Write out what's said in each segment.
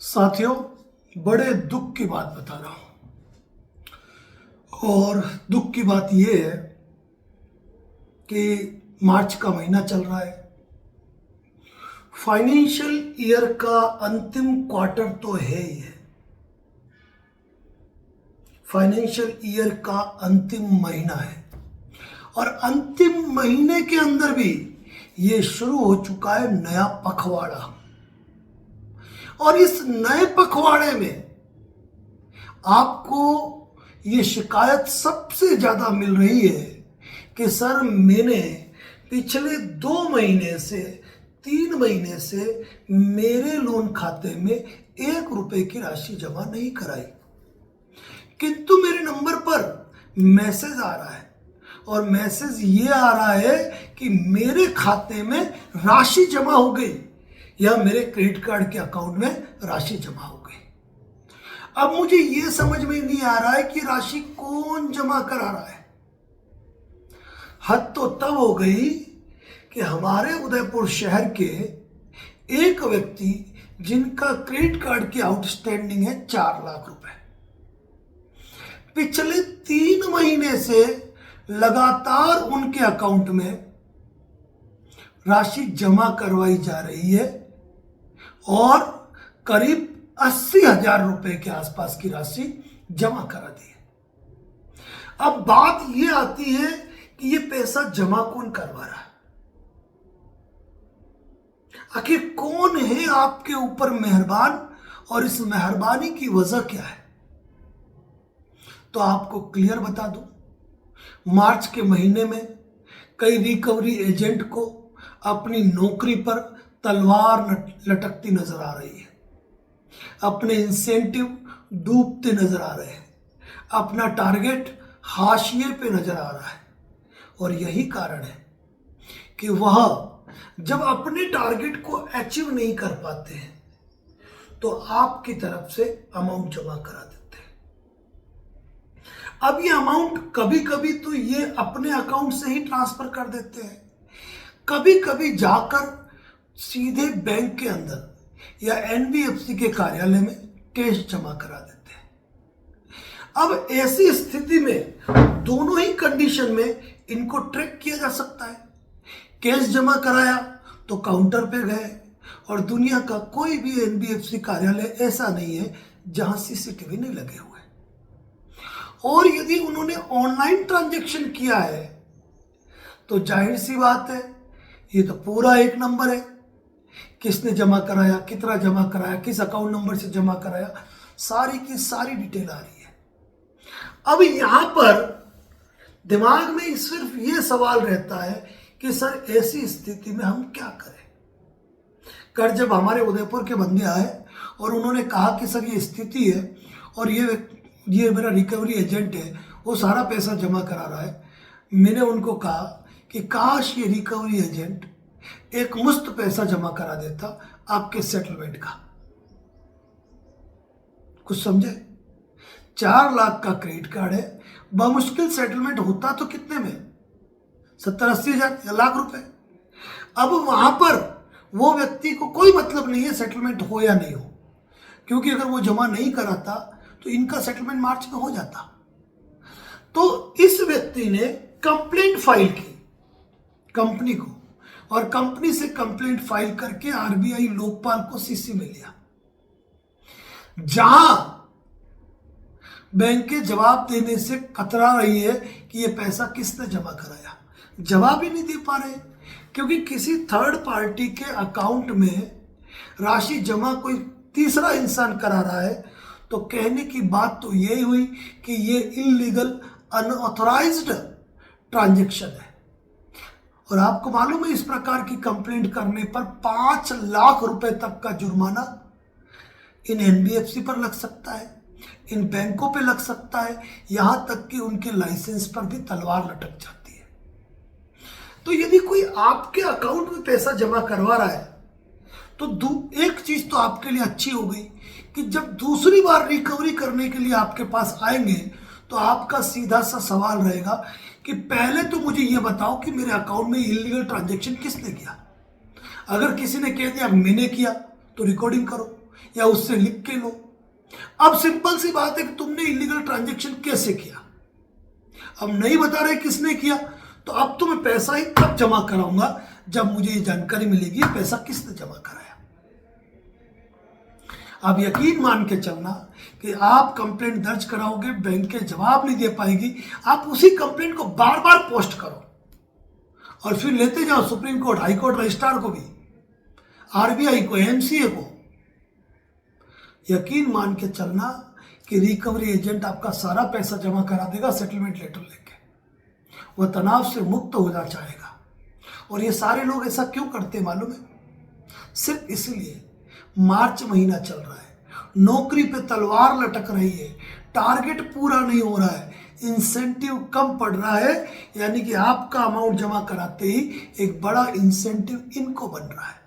साथियों, बड़े दुख की बात बता रहा हूं। और दुख की बात यह है कि मार्च का महीना चल रहा है। फाइनेंशियल ईयर का अंतिम क्वार्टर तो है ही है। फाइनेंशियल ईयर का अंतिम महीना है और अंतिम महीने के अंदर भी ये शुरू हो चुका है नया पखवाड़ा। और इस नए पखवाड़े में आपको ये शिकायत सबसे ज्यादा मिल रही है कि सर, मैंने पिछले 2 महीने से 3 महीने से मेरे लोन खाते में 1 रुपए की राशि जमा नहीं कराई, किंतु मेरे नंबर पर मैसेज आ रहा है और मैसेज ये आ रहा है कि मेरे खाते में राशि जमा हो गई या मेरे क्रेडिट कार्ड के अकाउंट में राशि जमा हो गई। अब मुझे यह समझ में नहीं आ रहा है कि राशि कौन जमा करा रहा है। हद तो तब हो गई कि हमारे उदयपुर शहर के एक व्यक्ति जिनका क्रेडिट कार्ड की आउटस्टैंडिंग है 4 लाख रुपए, पिछले 3 महीने से लगातार उनके अकाउंट में राशि जमा करवाई जा रही है और करीब 80,000 रुपए के आसपास की राशि जमा करा दी है। अब बात यह आती है कि यह पैसा जमा कौन करवा रहा है? आखिर कौन है आपके ऊपर मेहरबान और इस मेहरबानी की वजह क्या है? तो आपको क्लियर बता दूं, मार्च के महीने में कई रिकवरी एजेंट को अपनी नौकरी पर तलवार लटकती नजर आ रही है, अपने इंसेंटिव डूबते नजर आ रहे हैं, अपना टारगेट हाशिए पे नजर आ रहा है। और यही कारण है कि वह जब अपने टारगेट को अचीव नहीं कर पाते हैं तो आपकी तरफ से अमाउंट जमा करा देते हैं। अब ये अमाउंट कभी कभी तो ये अपने अकाउंट से ही ट्रांसफर कर देते हैं, कभी कभी जाकर सीधे बैंक के अंदर या एनबीएफसी के कार्यालय में कैश जमा करा देते हैं। अब ऐसी स्थिति में दोनों ही कंडीशन में इनको ट्रैक किया जा सकता है। कैश जमा कराया तो काउंटर पे गए, और दुनिया का कोई भी एनबीएफसी कार्यालय ऐसा नहीं है जहां सीसीटीवी नहीं लगे हुए। और यदि उन्होंने ऑनलाइन ट्रांजैक्शन किया है तो जाहिर सी बात है, ये तो पूरा एक नंबर है। किसने जमा कराया, कितना जमा कराया, किस अकाउंट नंबर से जमा कराया, सारी की सारी डिटेल आ रही है। अब यहां पर दिमाग में सिर्फ ये सवाल रहता है कि सर, ऐसी स्थिति में हम क्या करें। कल जब हमारे उदयपुर के बंदे आए और उन्होंने कहा कि सर, ये स्थिति है और ये मेरा रिकवरी एजेंट है, वो सारा पैसा जमा करा रहा है, मैंने उनको कहा कि काश ये रिकवरी एजेंट एक मुश्त पैसा जमा करा देता आपके सेटलमेंट का। कुछ समझे? 4 लाख का क्रेडिट कार्ड है, बमुश्किल सेटलमेंट होता तो कितने में? 70-80 हजार या लाख रुपए। अब वहां पर वो व्यक्ति को कोई मतलब नहीं है सेटलमेंट हो या नहीं हो, क्योंकि अगर वो जमा नहीं कराता तो इनका सेटलमेंट मार्च में हो जाता। तो इस व्यक्ति ने कंप्लेंट फाइल की कंपनी को, और कंपनी से कंप्लेंट फाइल करके आरबीआई लोकपाल को सीसी में लिया, जहां बैंक के जवाब देने से कतरा रही है कि यह पैसा किसने जमा कराया। जवाब ही नहीं दे पा रहे, क्योंकि किसी थर्ड पार्टी के अकाउंट में राशि जमा कोई तीसरा इंसान करा रहा है। तो कहने की बात तो यही हुई कि ये इलीगल अनऑथराइज्ड ट्रांजैक्शन है। और आपको मालूम है, इस प्रकार की कंप्लेंट करने पर 5 लाख रुपए तक का जुर्माना इन एनबीएफसी पर लग सकता है, इन बैंकों पे लग सकता है, यहां तक कि उनके लाइसेंस पर भी तलवार लटक जाती है। तो यदि कोई आपके अकाउंट में पैसा जमा करवा रहा है तो एक चीज तो आपके लिए अच्छी हो गई कि जब दूसरी बार रिकवरी करने के लिए आपके पास आएंगे तो आपका सीधा सा सवाल रहेगा कि पहले तो मुझे यह बताओ कि मेरे अकाउंट में इलीगल ट्रांजैक्शन किसने किया। अगर किसी ने कह दिया मैंने किया तो रिकॉर्डिंग करो, या उससे लिख के लो। अब सिंपल सी बात है कि तुमने इलीगल ट्रांजैक्शन कैसे किया, अब नहीं बता रहे किसने किया, तो अब तो मैं पैसा ही तब जमा कराऊंगा जब मुझे ये जानकारी मिलेगी पैसा किसने जमा कराया। आप यकीन मान के चलना कि आप कंप्लेंट दर्ज कराओगे, बैंक के जवाब नहीं दे पाएगी, आप उसी कंप्लेंट को बार बार पोस्ट करो और फिर लेते जाओ supreme court, high court, registrar को भी, आरबीआई को, एमसीए को। यकीन मान के चलना कि रिकवरी एजेंट आपका सारा पैसा जमा करा देगा सेटलमेंट लेटर लेके, वह तनाव से मुक्त होना चाहेगा। और ये सारे लोग ऐसा क्यों करते हैं मालूम है? सिर्फ इसलिए मार्च महीना चल रहा है, नौकरी पे तलवार लटक रही है, टारगेट पूरा नहीं हो रहा है, इंसेंटिव कम पड़ रहा है, यानी कि आपका अमाउंट जमा कराते ही एक बड़ा इंसेंटिव इनको बन रहा है।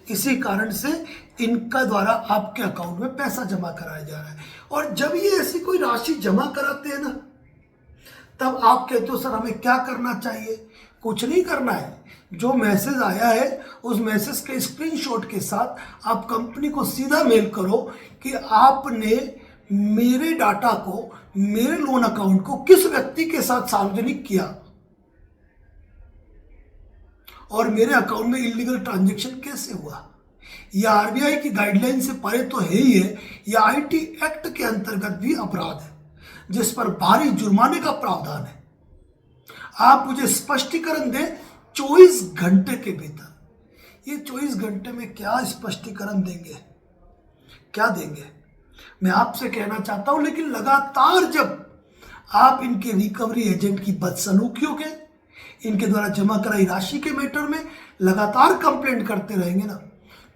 इसी कारण से इनका द्वारा आपके अकाउंट में पैसा जमा कराया जा रहा है। और जब ये ऐसी कोई राशि जमा कराते हैं ना, तब आप कहते हो सर हमें क्या करना चाहिए? कुछ नहीं करना है, जो मैसेज आया है उस मैसेज के स्क्रीनशॉट के साथ आप कंपनी को सीधा मेल करो कि आपने मेरे डाटा को, मेरे लोन अकाउंट को किस व्यक्ति के साथ सार्वजनिक किया और मेरे अकाउंट में इलीगल ट्रांजैक्शन कैसे हुआ। यह आरबीआई की गाइडलाइन से परे तो है ही है, यह आईटी एक्ट के अंतर्गत भी अपराध है जिस पर भारी जुर्माने का प्रावधान है। आप मुझे स्पष्टीकरण दें 24 घंटे के भीतर। ये 24 घंटे में क्या स्पष्टीकरण देंगे, क्या देंगे, मैं आपसे कहना चाहता हूं। लेकिन लगातार जब आप इनके रिकवरी एजेंट की बदसलूकियों के, इनके द्वारा जमा कराई राशि के मैटर में लगातार कंप्लेंट करते रहेंगे ना,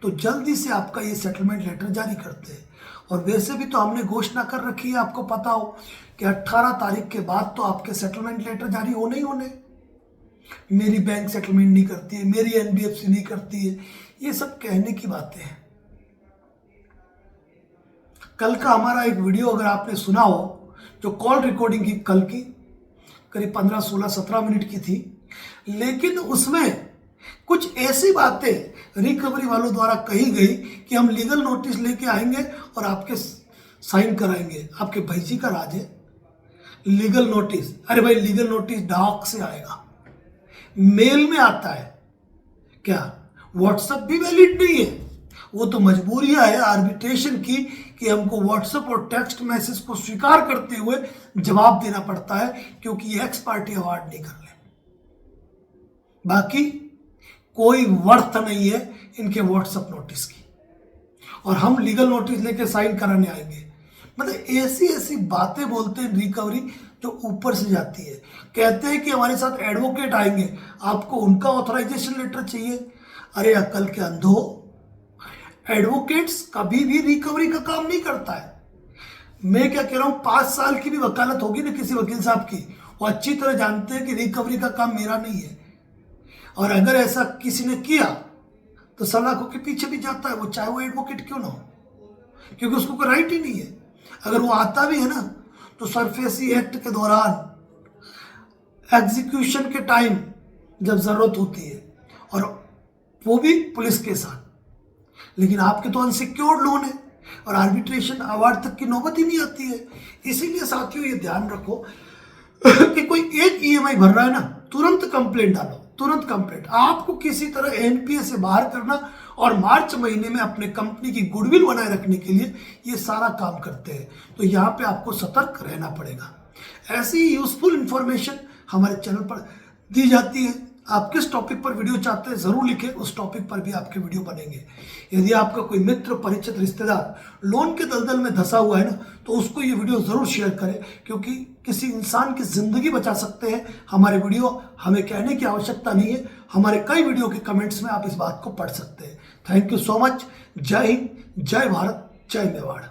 तो जल्दी से आपका ये सेटलमेंट लेटर जारी करते हैं। और वैसे भी तो हमने घोषणा कर रखी है, आपको पता हो कि 18 तारीख के बाद तो आपके सेटलमेंट लेटर जारी होने ही होने। मेरी बैंक सेटलमेंट नहीं करती है, मेरी एनबीएफसी नहीं करती है, ये सब कहने की बातें हैं। कल का हमारा एक वीडियो अगर आपने सुना हो, जो कॉल रिकॉर्डिंग की कल की करीब 15, 16, 17 मिनट की थी, लेकिन उसमें कुछ ऐसी बातें रिकवरी वालों द्वारा कही गई कि हम लीगल नोटिस लेके आएंगे और आपके साइन कराएंगे। आपके भैजी का राज है, लीगल नोटिस। अरे भाई, लीगल नोटिस डाक से आएगा, मेल में आता है क्या? व्हाट्सएप भी वैलिड नहीं है, वो तो मजबूरियां है आर्बिट्रेशन की कि हमको व्हाट्सएप और टेक्स्ट मैसेज को स्वीकार करते हुए जवाब देना पड़ता है, क्योंकि ये एक्स पार्टी अवार्ड नहीं कर ले। बाकी कोई वर्थ नहीं है इनके व्हाट्सएप नोटिस की, और हम लीगल नोटिस लेके साइन कराने आएंगे। मतलब ऐसी ऐसी बातें बोलते हैं रिकवरी जो ऊपर से जाती है। कहते हैं कि हमारे साथ एडवोकेट आएंगे, आपको उनका ऑथराइजेशन लेटर चाहिए। अरे अक्ल के अंधो, एडवोकेट्स कभी भी रिकवरी का काम नहीं करता है। मैं क्या कह रहा हूं, 5 साल की भी वकालत होगी ना किसी वकील साहब की, वो अच्छी तरह जानते हैं कि रिकवरी का काम मेरा नहीं है। और अगर ऐसा किसी ने किया तो सलाखों के पीछे भी जाता है वो, चाहे वो एडवोकेट क्यों ना हो, क्योंकि उसको कोई राइट ही नहीं है। अगर वो आता भी है ना तो सरफेसी एक्ट के दौरान, एग्जीक्यूशन के टाइम जब जरूरत होती है, और वो भी पुलिस के साथ। लेकिन आपके तो अनसिक्योर्ड लोन है और आर्बिट्रेशन अवार्ड तक की नौबत ही नहीं आती है। इसीलिए साथियों ये ध्यान रखो कि कोई एक ईएमआई भर रहा है ना, तुरंत कंप्लेंट डालो, तुरंत कंप्लेंट। आपको किसी तरह एनपीए से बाहर करना और मार्च महीने में अपने कंपनी की गुडविल बनाए रखने के लिए ये सारा काम करते हैं। तो यहाँ पे आपको सतर्क रहना पड़ेगा। ऐसी यूजफुल इंफॉर्मेशन हमारे चैनल पर दी जाती है। आप किस टॉपिक पर वीडियो चाहते हैं जरूर लिखें, उस टॉपिक पर भी आपके वीडियो बनेंगे। यदि आपका कोई मित्र, परिचित, रिश्तेदार लोन के दलदल में धंसा हुआ है ना, तो उसको ये वीडियो जरूर शेयर करें, क्योंकि किसी इंसान की जिंदगी बचा सकते हैं हमारे वीडियो। हमें कहने की आवश्यकता नहीं है, हमारे कई वीडियो के कमेंट्स में आप इस बात को पढ़ सकते हैं। Thank you so much. जय हिंद, जय भारत, जय मेवाड़।